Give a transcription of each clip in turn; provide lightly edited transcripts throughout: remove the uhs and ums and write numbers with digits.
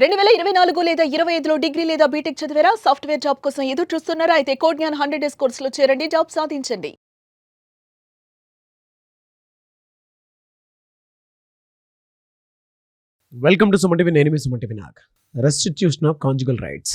2024 లేదా 25లో డిగ్రీ లేదా బీటెక్ చదివారా? సాఫ్ట్‌వేర్ జాబ్ కోసం ఎదురు చూస్తున్నారా? అయితే కోడ్ జ్ఞాన్ 100 డేస్ కోర్సులో చేరండి. జాబ్ సాధించండి. Welcome to Suman TV. నేను మీ సుమన్ టీవీ. నాగ్ restitution of conjugal rights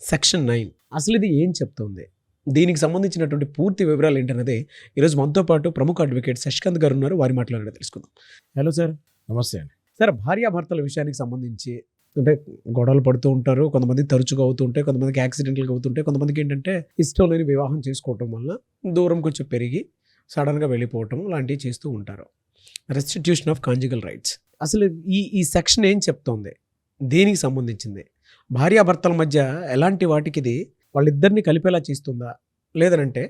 section 9 అసలు ఇది ఏం చెప్తుంది, దీనికి సంబంధించినటువంటి పూర్తి వివరాలు ఏంటనేది ఈరోజు మనతో పాటు ప్రముఖ అడ్వకేట్ శశికాంత్ గారు ఉన్నారు. వారి మాట్లాడే తెలుసుకుందాం. Hello sir. నమస్తే అండి. సార్, భార్యాభర్తల విషయానికి సంబంధించి అంటే గొడవలు పడుతూ ఉంటారు, కొంతమంది తరచుగా అవుతూ ఉంటాయి, కొంతమందికి యాక్సిడెంట్లుగా అవుతుంటాయి, కొంతమందికి ఏంటంటే ఇష్టం లేని వివాహం చేసుకోవటం వల్ల దూరం కొంచెం పెరిగి సడన్గా వెళ్ళిపోవటం లాంటివి చేస్తూ ఉంటారు. రెస్టిట్యూషన్ ఆఫ్ కాంజుగల్ రైట్స్ అసలు ఈ సెక్షన్ ఏం చెప్తోంది, దేనికి సంబంధించింది, భార్యాభర్తల మధ్య ఎలాంటి వాటికి ఇది వాళ్ళిద్దరిని కలిపేలా చేస్తుందా, లేదనంటే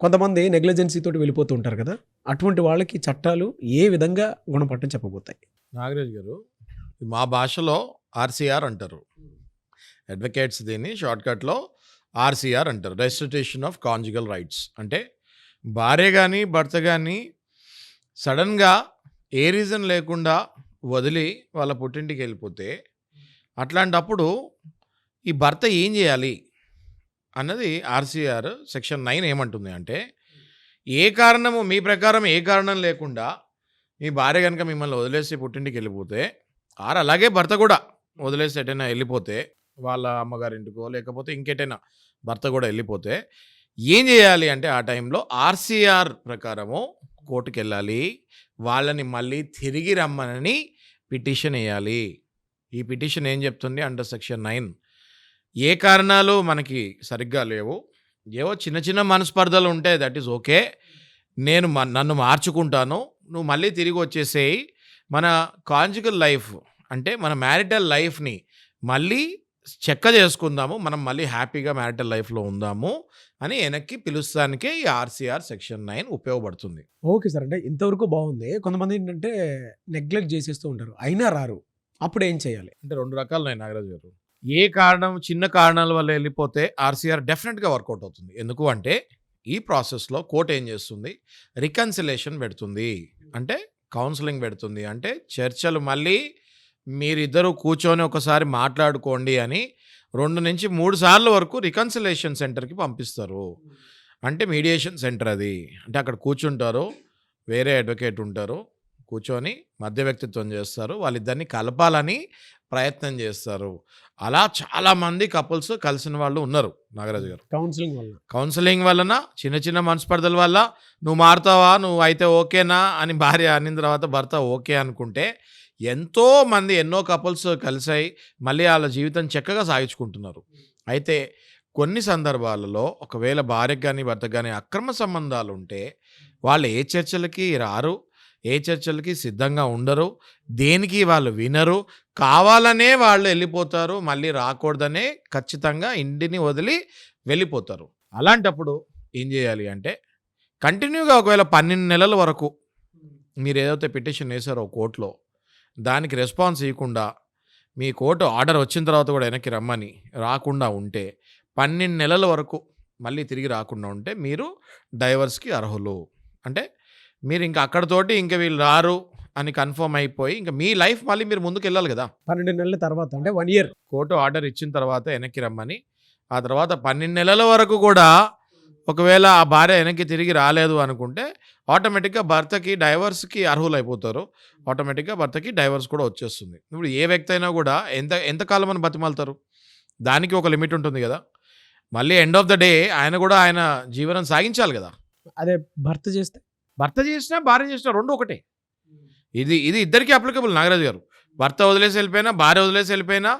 కొంతమంది నెగ్లిజెన్సీ తోటి వెళ్ళిపోతూ ఉంటారు కదా, అటువంటి వాళ్ళకి చట్టాలు ఏ విధంగా గుణపట్టం చెప్పబోతాయి? నాగరాజ్ గారు, మా భాషలో ఆర్సీఆర్ అంటారు, అడ్వకేట్స్ దీన్ని షార్ట్కట్లో ఆర్సీఆర్ అంటారు, రెస్టిట్యూషన్ ఆఫ్ కాంజుగల్ రైట్స్. అంటే భార్య కానీ భర్త కానీ సడన్గా ఏ రీజన్ లేకుండా వదిలి వాళ్ళ పుట్టింటికి వెళ్ళిపోతే అట్లాంటప్పుడు ఈ భర్త ఏం చేయాలి అన్నది ఆర్సీఆర్ సెక్షన్ 9 ఏమంటుంది అంటే, ఏ కారణము మీ ప్రకారం ఏ కారణం లేకుండా మీ భార్య కనుక మిమ్మల్ని వదిలేసి పుట్టింటికి వెళ్ళిపోతే, అలాగే భర్త కూడా వదిలేసి ఎటైనా వెళ్ళిపోతే వాళ్ళ అమ్మగారింటికో లేకపోతే ఇంకెటైనా భర్త కూడా వెళ్ళిపోతే ఏం చేయాలి అంటే, ఆ టైంలో ఆర్సీఆర్ ప్రకారము కోర్టుకు వెళ్ళాలి, వాళ్ళని మళ్ళీ తిరిగి రమ్మనని పిటిషన్ వేయాలి. ఈ పిటిషన్ ఏం చెప్తుంది అండర్ సెక్షన్ 9, ఏ కారణాలు మనకి సరిగ్గా లేవు, ఏవో చిన్న చిన్న మనస్పర్ధలు ఉంటే దట్ ఈస్ ఓకే, నేను నన్ను మార్చుకుంటాను, నువ్వు మళ్ళీ తిరిగి వచ్చేసేయి, మన కాంజుగల్ లైఫ్ అంటే మన మ్యారిటల్ లైఫ్ని మళ్ళీ చెక్క చేసుకుందాము, మనం మళ్ళీ హ్యాపీగా మ్యారిటల్ లైఫ్లో ఉందాము అని వెనక్కి పిలుస్తానికే ఈ ఆర్సీఆర్ సెక్షన్ 9 ఉపయోగపడుతుంది. ఓకే సార్, అంటే ఇంతవరకు బాగుంది. కొంతమంది ఏంటంటే నెగ్లెక్ట్ చేసేస్తూ ఉంటారు, అయినా రారు, అప్పుడు ఏం చేయాలి? అంటే రెండు రకాలు ఉన్నాయి నాగరాజు గారు. ఏ కారణం చిన్న కారణాల వల్ల వెళ్ళిపోతే ఆర్సీఆర్ డెఫినెట్గా వర్కౌట్ అవుతుంది. ఎందుకు అంటే ఈ ప్రాసెస్లో కోర్ట్ ఏం చేస్తుంది, రికన్సిలేషన్ పెడుతుంది, అంటే కౌన్సిలింగ్ పెడుతుంది, అంటే చర్చలు మళ్ళీ మీరిద్దరూ కూర్చొని ఒకసారి మాట్లాడుకోండి అని 2 నుంచి 3 సార్లు వరకు రికన్సిలేషన్ సెంటర్కి పంపిస్తారు. అంటే మీడియేషన్ సెంటర్ అది. అంటే అక్కడ కూర్చుంటారు, వేరే అడ్వకేట్ ఉంటారు, కూర్చొని మధ్య వ్యక్తిత్వం చేస్తారు, వాళ్ళిద్దరిని కలపాలని ప్రయత్నం చేస్తారు. అలా చాలామంది కపుల్స్ కలిసిన వాళ్ళు ఉన్నారు నాగరాజు గారు. కౌన్సిలింగ్ వలన చిన్న చిన్న మనస్పర్ధల వల్ల నువ్వు మారుతావా, నువ్వు అయితే ఓకేనా అని భార్య అనిన తర్వాత భర్త ఓకే అనుకుంటే ఎంతోమంది ఎన్నో కపుల్స్ కలిసాయి మళ్ళీ వాళ్ళ జీవితం చక్కగా సాగించుకుంటున్నారు. అయితే కొన్ని సందర్భాలలో ఒకవేళ భార్యకు కానీ భర్తకు కానీ అక్రమ సంబంధాలు ఉంటే వాళ్ళు ఏ చర్చలకి రారు, ఏ చర్చలకి సిద్ధంగా ఉండరు, దేనికి వాళ్ళు వినరు, కావాలనే వాళ్ళు వెళ్ళిపోతారు, మళ్ళీ రాకూడదనే ఖచ్చితంగా ఇంటిని వదిలి వెళ్ళిపోతారు. అలాంటప్పుడు ఏం చేయాలి అంటే, కంటిన్యూగా ఒకవేళ 12 నెలల వరకు మీరు ఏదైతే పిటిషన్ వేసారో కోర్టులో దానికి రెస్పాన్స్ ఇవ్వకుండా, మీ కోర్టు ఆర్డర్ వచ్చిన తర్వాత కూడా వెనక్కి రమ్మని రాకుండా ఉంటే 12 నెలల వరకు మళ్ళీ తిరిగి రాకుండా ఉంటే మీరు డైవర్స్కి అర్హులు. అంటే మీరు ఇంకా అక్కడతోటి ఇంకా వీళ్ళు రారు అని కన్ఫర్మ్ అయిపోయి ఇంకా మీ లైఫ్ మళ్ళీ మీరు ముందుకు వెళ్ళాలి కదా. 12 నెలల తర్వాత అంటే 1 ఇయర్ కోర్టు ఆర్డర్ ఇచ్చిన తర్వాత వెనక్కి రమ్మని, ఆ తర్వాత 12 నెలల వరకు కూడా ఒకవేళ ఆ భార్య వెనక్కి తిరిగి రాలేదు అనుకుంటే ఆటోమేటిక్గా భర్తకి డైవర్స్కి అర్హులు అయిపోతారు, ఆటోమేటిక్గా భర్తకి డైవర్స్ కూడా వచ్చేస్తుంది. ఇప్పుడు ఏ వ్యక్తి అయినా కూడా ఎంతకాలం అని బతిమాలుతారు, దానికి ఒక లిమిట్ ఉంటుంది కదా. మళ్ళీ ఎండ్ ఆఫ్ ద డే ఆయన కూడా ఆయన జీవనం సాగించాలి కదా. అదే భర్త చేసినా భార్య చేసినా రెండు ఒకటే. ఇది ఇద్దరికీ అప్లికబుల్ నాగరాజు గారు. భర్త వదిలేసి వెళ్ళిపోయినా భార్య వదిలేసి వెళ్ళిపోయినా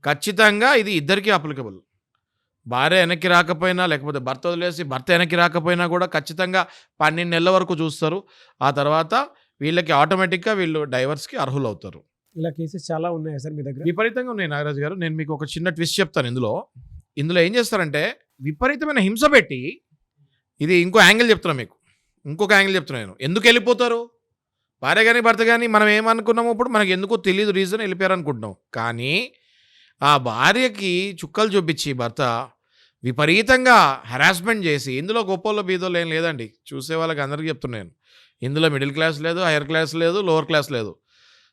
ఖచ్చితంగా ఇది ఇద్దరికీ అప్లికబుల్. భార్య వెనక్కి రాకపోయినా లేకపోతే భర్త వదిలేసి భర్త వెనక్కి రాకపోయినా కూడా ఖచ్చితంగా 12 నెలల వరకు చూస్తారు. ఆ తర్వాత వీళ్ళకి ఆటోమేటిక్గా వీళ్ళు డైవర్స్కి అర్హులు అవుతారు. ఇలా కేసెస్ చాలా ఉన్నాయి సార్ మీ దగ్గర? విపరీతంగా ఉన్నాయి నాగరాజు గారు. నేను మీకు ఒక చిన్న ట్విస్ట్ చెప్తాను. ఇందులో ఏం చేస్తారంటే విపరీతమైన హింస పెట్టి, ఇది ఇంకో యాంగిల్ చెప్తున్నాను మీకు, ఇంకొక యాంగిల్ చెప్తున్నాను నేను. ఎందుకు వెళ్ళిపోతారు భార్య కానీ భర్త కానీ, మనం ఏమనుకున్నాము ఇప్పుడు మనకి ఎందుకో తెలియదు రీజన్, వెళ్ళిపోయారు అనుకుంటున్నాం. కానీ ఆ భార్యకి చుక్కలు చూపించి భర్త విపరీతంగా హెరాస్మెంట్ చేసి, ఇందులో గొప్పలో బీదోళ్ళు ఏం లేదండి, చూసే వాళ్ళకి అందరికీ చెప్తున్నాను, ఇందులో మిడిల్ క్లాస్ లేదు, హైయర్ క్లాస్ లేదు, లోవర్ క్లాస్ లేదు,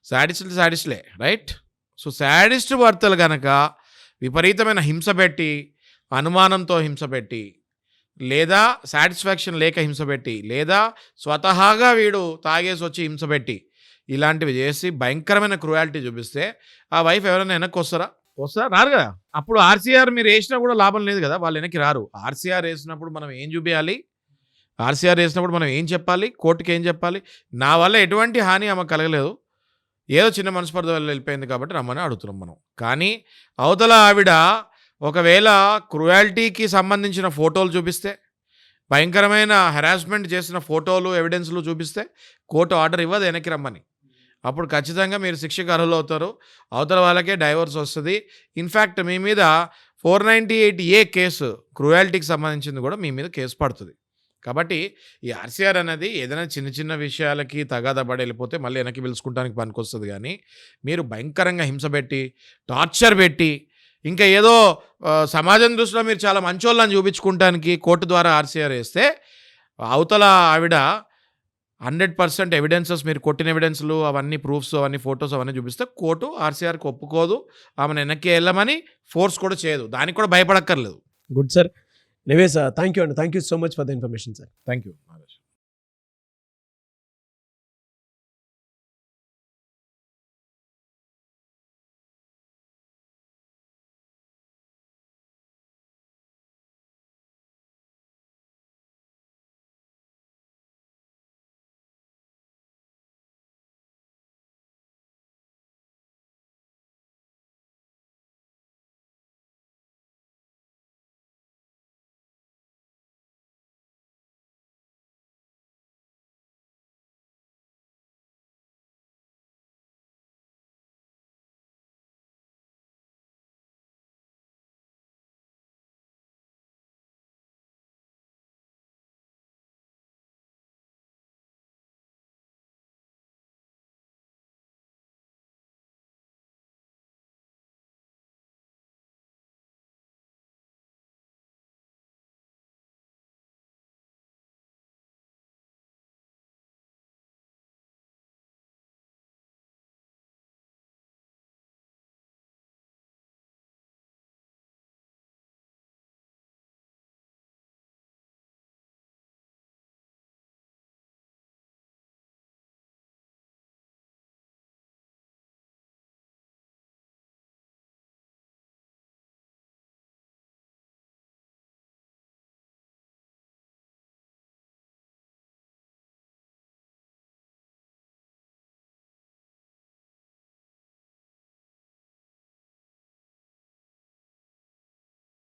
సాడిస్ట్లే రైట్. సో శాడిస్ట్ భర్తలు కనుక విపరీతమైన హింస పెట్టి, అనుమానంతో హింస పెట్టి, లేదా సాటిస్ఫాక్షన్ లేక హింస పెట్టి, లేదా స్వతహాగా వీడు తాగేసి వచ్చి హింస పెట్టి, ఇలాంటివి చేసి భయంకరమైన క్రుయాలిటీ చూపిస్తే ఆ వైఫ్ ఎవరైనా వెనక్కి వస్తారా? రారు కదా. అప్పుడు ఆర్సీఆర్ మీరు వేసినా కూడా లాభం లేదు కదా, వాళ్ళు వెనక్కి రారు. ఆర్సీఆర్ వేసినప్పుడు మనం ఏం చూపించాలి, ఆర్సీఆర్ వేసినప్పుడు మనం ఏం చెప్పాలి, కోర్టుకి ఏం చెప్పాలి, నా వల్ల ఎటువంటి హాని ఆమె కలగలేదు, ఏదో చిన్న మనస్పర్ధ వల్ల వెళ్ళిపోయింది కాబట్టి రమ్మని అడుగుతున్నాం మనం. కానీ అవతల ఆవిడ ఒకవేళ క్రుయాలిటీకి సంబంధించిన ఫోటోలు చూపిస్తే, భయంకరమైన హెరాస్మెంట్ చేసిన ఫోటోలు ఎవిడెన్స్లు చూపిస్తే కోర్టు ఆర్డర్ ఇవ్వదు వెనక్కి రమ్మని. అప్పుడు ఖచ్చితంగా మీరు శిక్షకు అర్హులు అవుతారు, అవతల వాళ్ళకే డైవర్స్ వస్తుంది. ఇన్ఫ్యాక్ట్ మీ మీద 498A కేసు క్రుయాలిటీకి సంబంధించింది కూడా మీ మీద కేసు పడుతుంది. కాబట్టి ఈ ఆర్సీఆర్ అనేది ఏదైనా చిన్న చిన్న విషయాలకి తగాదా పడి వెళ్ళిపోతే మళ్ళీ వెనక్కి పిలుచుకుంటానికి పనికొస్తుంది. కానీ మీరు భయంకరంగా హింస పెట్టి, టార్చర్ పెట్టి, ఇంకా ఏదో సమాజం దృష్టిలో మీరు చాలా మంచోళ్ళని చూపించుకుంటానికి కోర్టు ద్వారా ఆర్సీఆర్ వేస్తే అవతల ఆవిడ 100% ఎవిడెన్సెస్, మీరు కొట్టిన ఎవిడెన్స్లు అవన్నీ, ప్రూఫ్స్ అవన్నీ, ఫొటోస్ అవన్నీ చూపిస్తే కోర్టు ఆర్సీఆర్కి ఒప్పుకోదు, ఆమెను వెనక్కి వెళ్ళమని ఫోర్స్ కూడా చేయదు. దానికి కూడా భయపడక్కర్లేదు. Good sir. నివేస్, థ్యాంక్ యూ అండి. Thank you so much for the information sir. Thank you.